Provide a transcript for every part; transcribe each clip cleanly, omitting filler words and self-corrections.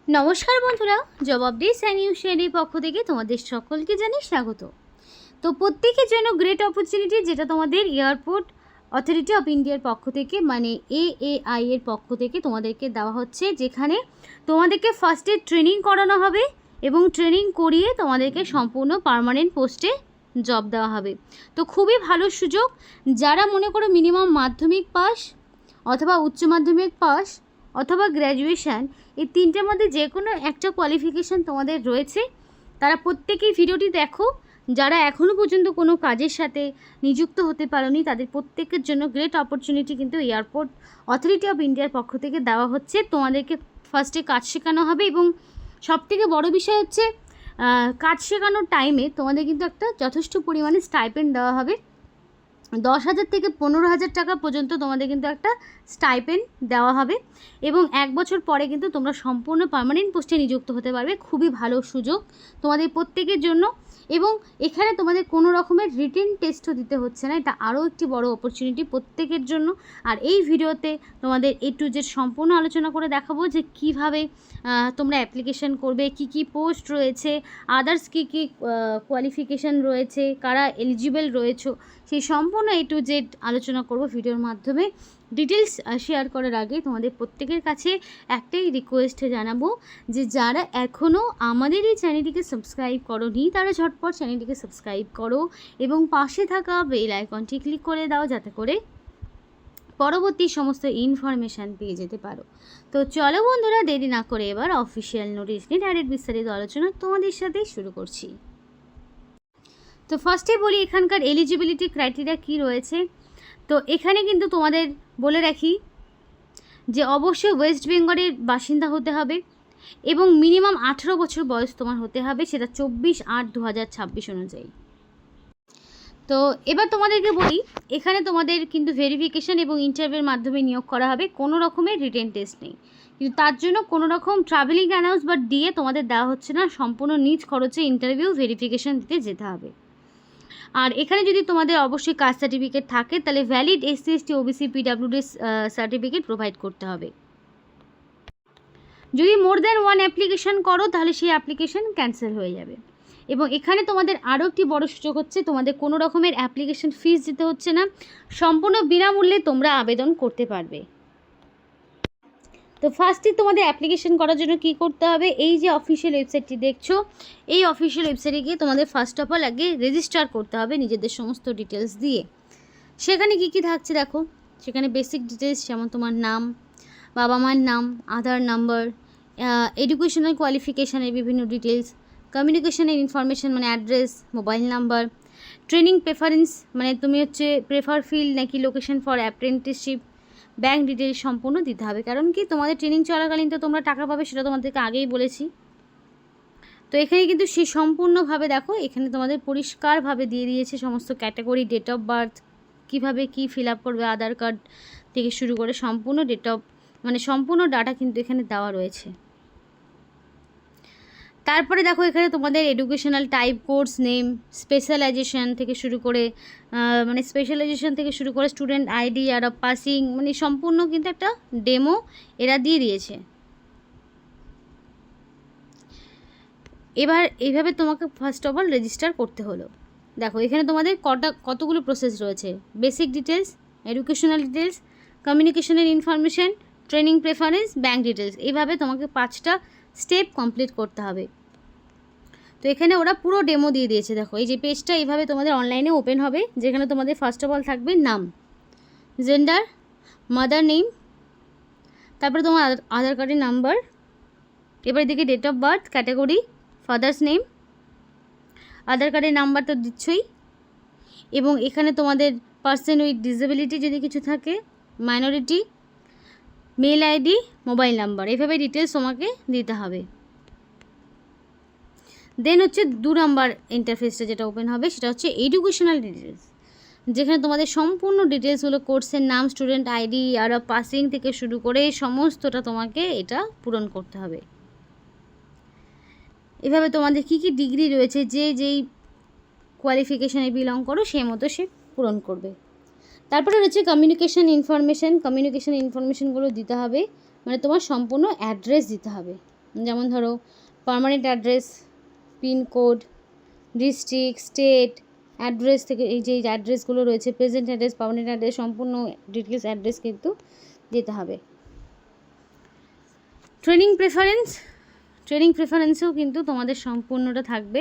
নমস্কার বন্ধুরা, job updates and নিউজের পক্ষ থেকে তোমাদের সকলকে জানাই স্বাগত। তো প্রত্যেকের জন্য গ্রেট অপরচুনিটি, যেটা তোমাদের এয়ারপোর্ট অথরিটি অফ ইন্ডিয়ার পক্ষ থেকে মানে AAI এর পক্ষ থেকে তোমাদেরকে দেওয়া হচ্ছে, যেখানে তোমাদেরকে ফার্স্টে ট্রেনিং করানো হবে এবং ট্রেনিং করিয়ে তোমাদেরকে সম্পূর্ণ পার্মানেন্ট পোস্টে জব দেওয়া হবে। তো খুবই ভালো সুযোগ। যারা মনে করো মিনিমাম মাধ্যমিক পাস অথবা উচ্চ মাধ্যমিক পাস অথবা গ্র্যাজুয়েশান, এই তিনটের মধ্যে যে কোনো একটা কোয়ালিফিকেশান তোমাদের রয়েছে, তারা প্রত্যেকেই ভিডিওটি দেখো। যারা এখনও পর্যন্ত কোনো কাজের সাথে নিযুক্ত হতে পারোনি, তাদের প্রত্যেকের জন্য গ্রেট অপরচুনিটি কিন্তু এয়ারপোর্ট অথরিটি অফ ইন্ডিয়ার পক্ষ থেকে দেওয়া হচ্ছে। তোমাদেরকে ফার্স্টে কাজ শেখানো হবে এবং সবথেকে বড় বিষয় হচ্ছে কাজ শেখানোর টাইমে তোমাদের কিন্তু একটা যথেষ্ট পরিমাণে স্টাইপেন্ড দেওয়া হবে। 10,000 থেকে 15,000 টাকা পর্যন্ত তোমাদের কিন্তু একটা স্টাইপেন্ড দেওয়া হবে এবং 1 বছর পরে কিন্তু তোমরা সম্পূর্ণ পার্মানেন্ট পোস্টে নিযুক্ত হতে পারবে। খুবই ভালো সুযোগ তোমাদের প্রত্যেকের জন্য। এবং এখানে তোমাদের কোনো রকমের রিটেন টেস্টও দিতে হচ্ছে না, এটা আরও একটি বড় অপরচুনিটি প্রত্যেকের জন্য। আর এই ভিডিওতে তোমাদের A to Z সম্পূর্ণ আলোচনা করে দেখাবো যে কিভাবে তোমরা অ্যাপ্লিকেশন করবে, কি কি পোস্ট রয়েছে, আদার্স কি কি কোয়ালিফিকেশান রয়েছে, কারা এলিজিবল রয়েছে, সেই সম্পূর্ণ A to Z আলোচনা করব ভিডিওর মাধ্যমে। ডিটেলস শেয়ার করার আগে তোমাদের প্রত্যেকের কাছে একটাই রিকোয়েস্ট জানাবো যে যারা এখনও আমাদের এই চ্যানেলটিকে সাবস্ক্রাইব করোনি, তারা ঝটপট চ্যানেলটিকে সাবস্ক্রাইব করো এবং পাশে থাকা বেল আইকনটি ক্লিক করে দাও, যাতে করে পরবর্তী সমস্ত ইনফরমেশান পেয়ে যেতে পারো। তো চলো বন্ধুরা, দেরি না করে এবার অফিসিয়াল নোটিশ নিয়ে ডাইরেক্ট বিস্তারিত আলোচনা তোমাদের সাথে শুরু করছি। তো ফার্স্টে বলি এখানকার এলিজিবিলিটি ক্রাইটেরিয়া কী রয়েছে। তো এখানে কিন্তু তোমাদের বলে রাখি যে অবশ্যই ওয়েস্ট বেঙ্গলের বাসিন্দা হতে হবে এবং মিনিমাম 18 বছর বয়স তোমার হতে হবে, সেটা 24/8/2026 অনুযায়ী। তো এবার তোমাদেরকে বলি, এখানে তোমাদের কিন্তু ভেরিফিকেশান এবং ইন্টারভিউর মাধ্যমে নিয়োগ করা হবে, কোনো রকমের রিটেন টেস্ট নেই। কিন্তু তার জন্য কোনো রকম ট্রাভেলিং অ্যালাউন্স বা দিয়ে তোমাদের দেওয়া হচ্ছে না, সম্পূর্ণ নিজ খরচে ইন্টারভিউ ভেরিফিকেশান দিতে যেতে হবে। আর এখানে যদি তোমাদের অবশ্যই কাস্ট সার্টিফিকেট থাকে, তাহলে valid SC ST OBC PWD certificate provide করতে হবে। যদি মোর দ্যান ওয়ান অ্যাপ্লিকেশান করো, তাহলে সেই অ্যাপ্লিকেশান ক্যান্সেল হয়ে যাবে। এবং এখানে তোমাদের আরও একটি বড় সুযোগ হচ্ছে, তোমাদের কোনো রকমের অ্যাপ্লিকেশান ফিস দিতে হচ্ছে না, সম্পূর্ণ বিনামূল্যে তোমরা আবেদন করতে পারবে। তো ফার্স্টে তোমাদের অ্যাপ্লিকেশন করার জন্য কি করতে হবে, এই যে অফিসিয়াল ওয়েবসাইটটি দেখছো, এই অফিসিয়াল ওয়েবসাইটে গিয়ে তোমাদের ফার্স্ট অফ অল আগে রেজিস্টার করতে হবে নিজেদের সমস্ত ডিটেলস দিয়ে। সেখানে কি কি থাকছে দেখো, সেখানে বেসিক ডিটেলস যেমন তোমার নাম, বাবা মার নাম, আধার নাম্বার, এডুকেশনাল কোয়ালিফিকেশানের বিভিন্ন ডিটেলস, কমিউনিকেশনের ইনফরমেশান মানে address, mobile number, training preference মানে তুমি হচ্ছে প্রেফার ফিল্ড নাকি location for apprenticeship, bank details সম্পূর্ণ দিতে হবে। কারণ কি তোমাদের ট্রেনিং চলাকালীন তো তোমরা টাকা পাবে, সেটা তোমাদেরকে আগেই বলেছি। তো এখানে কিন্তু সেই সম্পূর্ণভাবে দেখো, এখানে তোমাদের পরিষ্কারভাবে দিয়ে দিয়েছে সমস্ত ক্যাটাগরি, ডেট অফ বার্থ, কীভাবে কী ফিল আপ করবে, আধার কার্ড থেকে শুরু করে সম্পূর্ণ ডেট অফ মানে সম্পূর্ণ ডাটা কিন্তু এখানে দেওয়া রয়েছে। তারপরে দেখো এখানে তোমাদের educational type, course name, specialisation থেকে শুরু করে student ID, year of passing, মানে সম্পূর্ণ কিন্তু একটা ডেমো এরা দিয়ে দিয়েছে। এবার এইভাবে তোমাকে ফার্স্ট অফ অল রেজিস্টার করতে হলো। দেখো এখানে তোমাদের কতগুলো প্রসেস রয়েছে, বেসিক ডিটেলস, এডুকেশনাল ডিটেলস, কমিউনিকেশনের information, training preference, bank details, এইভাবে তোমাকে 5টা স্টেপ কমপ্লিট করতে হবে। তো এখানে ওরা পুরো ডেমো দিয়ে দিয়েছে। দেখো এই যে পেজটা এইভাবে তোমাদের অনলাইনে ওপেন হবে, যেখানে তোমাদের ফার্স্ট অফ অল থাকবে নাম, জেন্ডার, মাদার নেম, তারপরে তোমার আধার কার্ডের নাম্বার, এবার এদিকে date of birth, category, father's name, Aadhaar কার্ডের নাম্বার তো দিচ্ছই, এবং এখানে তোমাদের পার্সন উইথ ডিসেবিলিটি যদি কিছু থাকে, minority, mail ID, mobile number, এইভাবে ডিটেলস তোমাকে দিতে হবে। দেন হচ্ছে 2 নাম্বার ইন্টারফেসটা যেটা ওপেন হবে, সেটা হচ্ছে এডুকেশনাল ডিটেলস, যেখানে তোমাদের সম্পূর্ণ ডিটেলসগুলো, কোর্সের নাম, student ID, year of passing থেকে শুরু করে সমস্তটা তোমাকে এটা পূরণ করতে হবে। এভাবে তোমাদের কী কী ডিগ্রি রয়েছে, যেই কোয়ালিফিকেশানে বিলং করো সেই মতো সে পূরণ করবে। তারপরে রয়েছে কমিউনিকেশন ইনফরমেশানগুলো দিতে হবে, মানে তোমার সম্পূর্ণ অ্যাড্রেস দিতে হবে। যেমন ধরো permanent address, pincode, district, state, address থেকে এই যে অ্যাড্রেসগুলো রয়েছে, প্রেজেন্ট অ্যাড্রেস, পার্মানেন্ট অ্যাড্রেস, সম্পূর্ণ ডিটেলস অ্যাড্রেস কিন্তু দিতে হবে। ট্রেনিং প্রেফারেন্সেও কিন্তু তোমাদের সম্পূর্ণটা থাকবে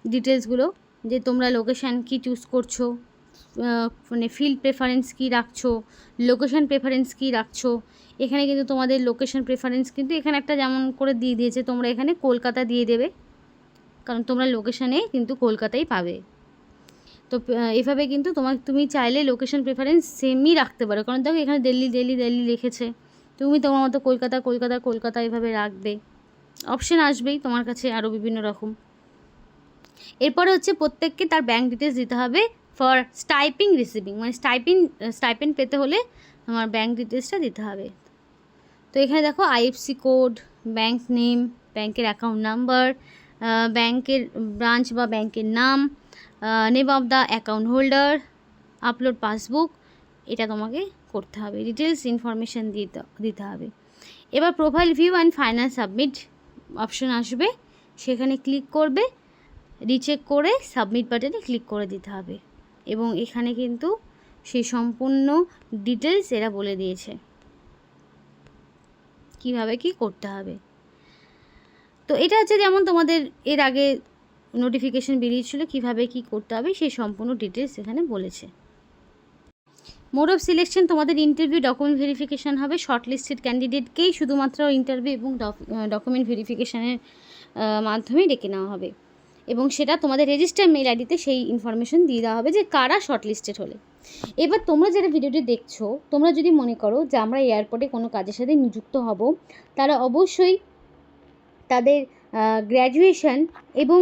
ডিটেলসগুলো, যে তোমরা লোকেশান কী চুজ করছো, মানে ফিল্ড প্রেফারেন্স কী রাখছো, লোকেশান প্রেফারেন্স কী রাখছো। এখানে কিন্তু তোমাদের লোকেশান প্রেফারেন্স কিন্তু এখানে একটা যেমন করে দিয়ে দিয়েছে, তোমরা এখানে কলকাতা দিয়ে দেবে, কারণ তোমরা লোকেশানে কিন্তু কলকাতাই পাবে। তো এভাবে কিন্তু তুমি চাইলে লোকেশান প্রেফারেন্স সেমই রাখতে পারো, কারণ দেখো এখানে দিল্লি লিখেছে, তুমি তোমার মতো কলকাতা এভাবে রাখবে। অপশান আসবেই তোমার কাছে আরও বিভিন্ন রকম। এরপরে হচ্ছে প্রত্যেককে তার ব্যাঙ্ক ডিটেলস দিতে হবে ফর রিসিভিং, মানে স্টাইপেন্ড পেতে হলে তোমার ব্যাঙ্ক ডিটেলসটা দিতে হবে। তো এখানে দেখো আইএফসি কোড, ব্যাঙ্ক নেম, ব্যাঙ্কের অ্যাকাউন্ট নাম্বার, ব্যাঙ্কের ব্রাঞ্চ বা ব্যাঙ্কের নাম, name of the account holder, upload passbook, এটা তোমাকে করতে হবে, ডিটেলস ইনফরমেশান দিতে হবে। এবার profile view and final submit option আসবে, সেখানে ক্লিক করবে, রিচেক করে সাবমিট বাটনে ক্লিক করে দিতে হবে। এবং এখানে কিন্তু সেই সম্পূর্ণ ডিটেলস এরা বলে দিয়েছে কিভাবে কি করতে হবে। তো এটা হচ্ছে যেমন তোমাদের এর আগে নোটিফিকেশন বেরিয়েছিল কিভাবে কি করতে হবে, সেই সম্পূর্ণ ডিটেলস এখানে বলেছে। মোড অফ সিলেকশন তোমাদের ইন্টারভিউ, ডকুমেন্ট ভেরিফিকেশান হবে। শর্টলিস্টেড ক্যান্ডিডেটকেই শুধুমাত্র ইন্টারভিউ এবং ডকুমেন্ট ভেরিফিকেশানের মাধ্যমে ডেকে নেওয়া হবে, এবং সেটা তোমাদের রেজিস্টার মেল আইডিতে সেই ইনফরমেশন দিয়ে দেওয়া হবে যে কারা শর্টলিস্টেড হলে। এবার তোমরা যারা ভিডিওটি দেখছো, তোমরা যদি মনে করো যে আমরা এয়ারপোর্টে কোনো কাজের সাথে নিযুক্ত হব, তারা অবশ্যই তাদের গ্র্যাজুয়েশন এবং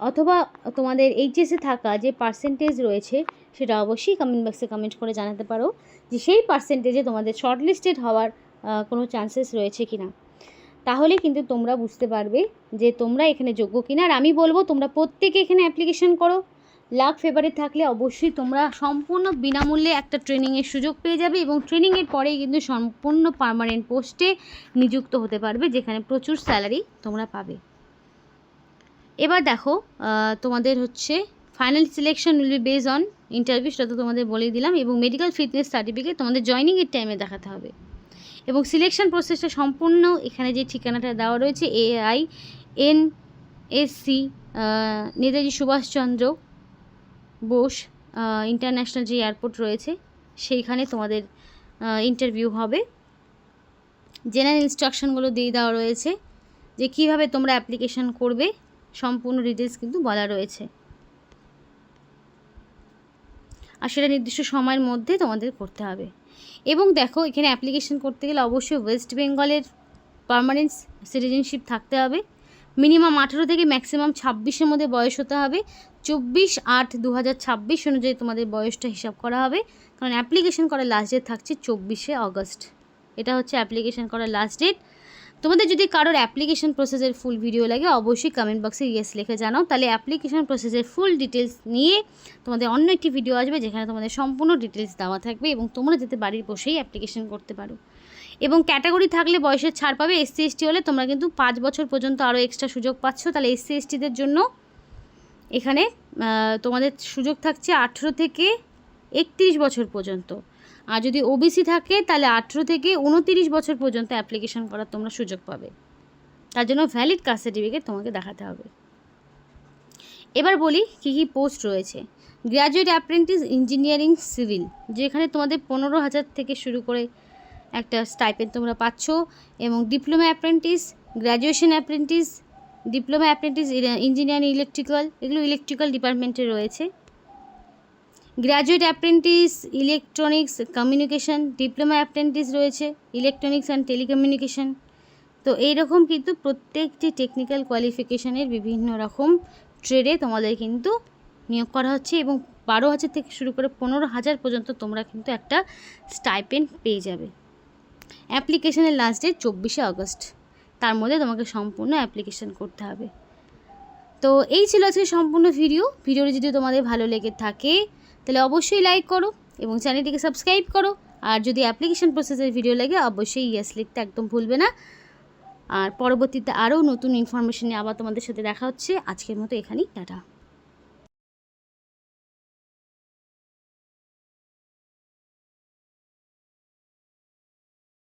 অথবা তোমাদের এইচএসে থাকা যে পার্সেন্টেজ রয়েছে সেটা অবশ্যই কমেন্ট বক্সে কমেন্ট করে জানাতে পারো যে সেই পার্সেন্টেজে তোমাদের শর্টলিস্টেড হওয়ার কোনো চান্সেস রয়েছে কি না। তাহলে কিন্তু তোমরা বুঝতে পারবে যে তোমরা এখানে যোগ্য কিনা। আর আমি বলবো তোমরা প্রত্যেকে এখানে অ্যাপ্লিকেশন করো। লাক ফেভারে থাকলে অবশ্যই তোমরা সম্পূর্ণ বিনামূল্যে একটা ট্রেনিংয়ের সুযোগ পেয়ে যাবে, এবং ট্রেনিংয়ের পরেই কিন্তু সম্পূর্ণ পার্মানেন্ট পোস্টে নিযুক্ত হতে পারবে, যেখানে প্রচুর স্যালারি তোমরা পাবে। এবার দেখো তোমাদের হচ্ছে final selection will be base on interview, সেটা তো তোমাদের বলেই দিলাম, এবং মেডিকেল ফিটনেস সার্টিফিকেট তোমাদের জয়নিংয়ের টাইমে দেখাতে হবে। এবং সিলেকশন প্রসেসটা সম্পূর্ণ এখানে যে ঠিকানাটা দেওয়া রয়েছে AINSC নেতাজি সুভাষচন্দ্র বোস ইন্টারন্যাশনাল যে এয়ারপোর্ট রয়েছে সেইখানে তোমাদের ইন্টারভিউ হবে। জেনারেল ইনস্ট্রাকশনগুলো দিয়ে দেওয়া রয়েছে যে কীভাবে তোমরা অ্যাপ্লিকেশন করবে, সম্পূর্ণ ডিটেলস কিন্তু বলা রয়েছে, আর সেটা নির্দিষ্ট সময়ের মধ্যে তোমাদের করতে হবে। এবং দেখো এখানে অ্যাপ্লিকেশন করতে গেলে অবশ্যই ওয়েস্ট বেঙ্গলের পার্মানেন্ট সিটিজেনশিপ থাকতে হবে, মিনিমাম 18 থেকে ম্যাক্সিমাম 26-এর মধ্যে বয়স হতে হবে। 24/8/2026 অনুযায়ী তোমাদের বয়সটা হিসাব করা হবে, কারণ অ্যাপ্লিকেশন করার লাস্ট ডেট থাকছে 24শে অগস্ট। এটা হচ্ছে অ্যাপ্লিকেশন করার লাস্ট ডেট। তোমাদের যদি কারোর অ্যাপ্লিকেশন প্রসেসের ফুল ভিডিও লাগে অবশ্যই কমেন্ট বক্সে ইয়েস লিখে জানাও, তাহলে অ্যাপ্লিকেশন প্রসেসের ফুল ডিটেলস নিয়ে তোমাদের অন্য একটি ভিডিও আসবে যেখানে তোমাদের সম্পূর্ণ ডিটেলস দেওয়া থাকবে, এবং তোমরা যাতে বাড়ির বসেই অ্যাপ্লিকেশন করতে পারো। এবং ক্যাটাগরি থাকলে বয়সের ছাড় পাবে। SC ST হলে তোমরা কিন্তু 5 বছর পর্যন্ত আরও এক্সট্রা সুযোগ পাচ্ছ। তাহলে SC STদের জন্য এখানে তোমাদের সুযোগ থাকছে 18 থেকে 31 বছর পর্যন্ত, আর যদি OBC থাকে তাহলে 18 থেকে 29 বছর পর্যন্ত অ্যাপ্লিকেশন করার তোমরা সুযোগ পাবে। তার জন্য ভ্যালিড কাস্ট সার্টিফিকেট তোমাকে দেখাতে হবে। এবার বলি কী কী পোস্ট রয়েছে। গ্র্যাজুয়েট অ্যাপ্রেন্টিস ইঞ্জিনিয়ারিং সিভিল, যেখানে তোমাদের 15,000 থেকে শুরু করে একটা স্টাইপেন্ড তোমরা পাচ্ছ, এবং diploma apprentice, graduation apprentice, diploma apprentice engineering electrical, এগুলো ইলেকট্রিক্যাল ডিপার্টমেন্টে রয়েছে। Graduate apprentice electronics communication, diploma apprentice রয়েছে ইলেকট্রনিক্স অ্যান্ড টেলিকমিউনিকেশন। তো এইরকম কিন্তু প্রত্যেকটি টেকনিক্যাল কোয়ালিফিকেশানের বিভিন্ন রকম ট্রেডে তোমাদের কিন্তু নিয়োগ করা হচ্ছে, এবং 12,000 থেকে শুরু করে 15,000 পর্যন্ত তোমরা কিন্তু একটা স্টাইপেন্ড পেয়ে যাবে। অ্যাপ্লিকেশনের লাস্ট ডেট 24শে অগস্ট, তার মধ্যে তোমাকে সম্পূর্ণ অ্যাপ্লিকেশন করতে হবে। তো এই ছিল আজকে সম্পূর্ণ ভিডিওটি যদি তোমাদের ভালো লেগে থাকে তাহলে অবশ্যই লাইক করো এবং চ্যানেলটিকে সাবস্ক্রাইব করো, আর যদি অ্যাপ্লিকেশন প্রসেসের ভিডিও লাগে অবশ্যই ইয়েস লিখতে একদম ভুলবে না। আর পরবর্তীতে আরও নতুন ইনফরমেশন নিয়ে আবার তোমাদের সাথে দেখা হচ্ছে। আজকের মতো এখানেই টাটা।